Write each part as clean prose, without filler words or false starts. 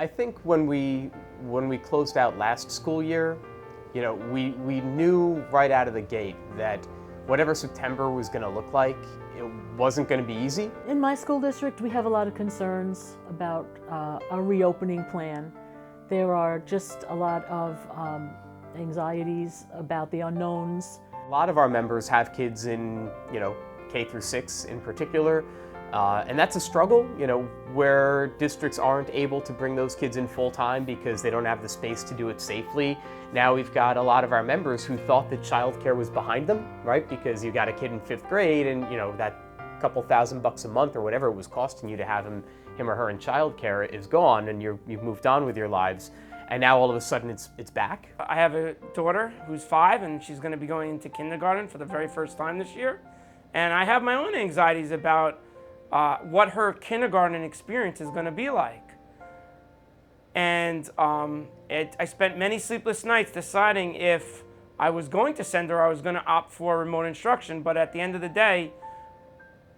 I think when we closed out last school year, we knew right out of the gate that whatever September was going to look like, it wasn't going to be easy. In my school district, we have a lot of concerns about a reopening plan. There are just a lot of anxieties about the unknowns. A lot of our members have kids in, K through 6 in particular, and that's a struggle, where districts aren't able to bring those kids in full time because they don't have the space to do it safely. Now we've got a lot of our members who thought that childcare was behind them, right? Because you got a kid in 5th grade and, that couple $1,000 a month or whatever it was costing you to have him or her in childcare is gone, and you've moved on with your lives. And now all of a sudden it's back. I have a daughter who's 5 and she's going to be going into kindergarten for the very first time this year. And I have my own anxieties about what her kindergarten experience is going to be like. And I spent many sleepless nights deciding if I was going to send her or I was going to opt for remote instruction. But at the end of the day,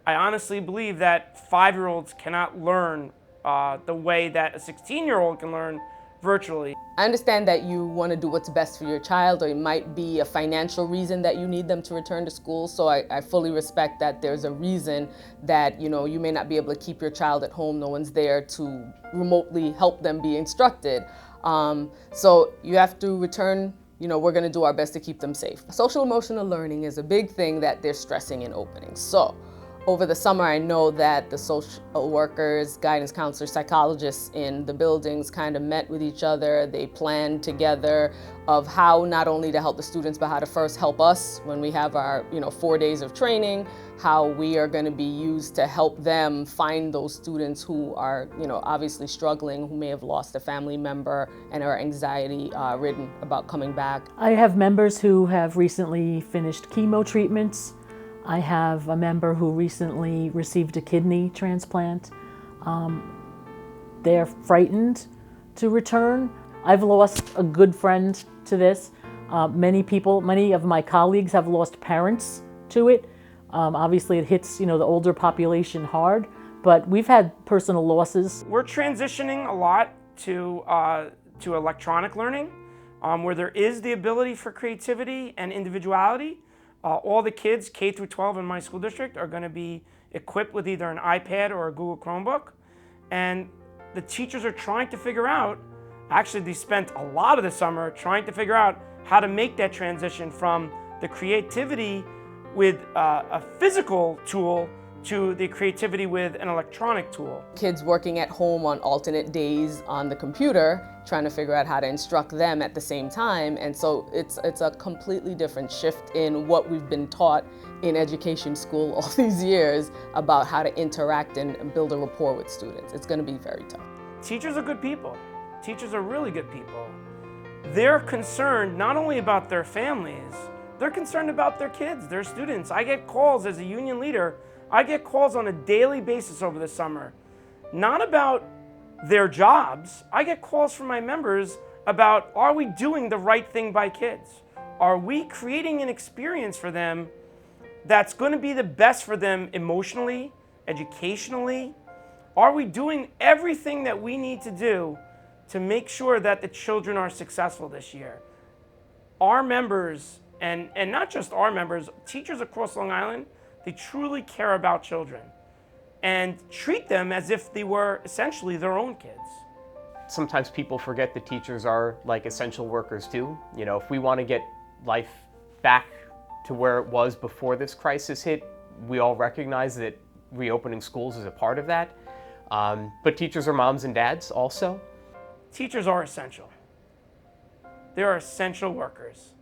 I honestly believe that 5-year-olds cannot learn the way that a 16-year-old can learn virtually. I understand that you want to do what's best for your child, or it might be a financial reason that you need them to return to school. So I fully respect that there's a reason that you may not be able to keep your child at home. No one's there to remotely help them be instructed. So you have to return. We're going to do our best to keep them safe. Social emotional learning is a big thing that they're stressing in openings. So over the summer, I know that the social workers, guidance counselors, psychologists in the buildings kind of met with each other. They planned together of how not only to help the students, but how to first help us when we have our 4 days of training, how we are going to be used to help them find those students who are obviously struggling, who may have lost a family member and are anxiety ridden about coming back. I have members who have recently finished chemo treatments. I have a member who recently received a kidney transplant. They're frightened to return. I've lost a good friend to this. Many of my colleagues have lost parents to it. Obviously it hits the older population hard, but we've had personal losses. We're transitioning a lot to electronic learning, where there is the ability for creativity and individuality. All the kids, K through 12 in my school district, are going to be equipped with either an iPad or a Google Chromebook. And the teachers are trying to figure out, actually they spent a lot of the summer trying to figure out how to make that transition from the creativity with a physical tool to the creativity with an electronic tool. Kids working at home on alternate days on the computer, trying to figure out how to instruct them at the same time. And so it's a completely different shift in what we've been taught in education school all these years about how to interact and build a rapport with students. It's going to be very tough. Teachers are good people. Teachers are really good people. They're concerned not only about their families, they're concerned about their kids, their students. I get calls as a union leader. I get calls on a daily basis over the summer, not about their jobs. I get calls from my members about, are we doing the right thing by kids? Are we creating an experience for them that's going to be the best for them emotionally, educationally? Are we doing everything that we need to do to make sure that the children are successful this year? Our members, and not just our members, teachers across Long Island, they truly care about children and treat them as if they were essentially their own kids. Sometimes people forget that teachers are like essential workers too. If we want to get life back to where it was before this crisis hit, we all recognize that reopening schools is a part of that. But teachers are moms and dads also. Teachers are essential. They are essential workers.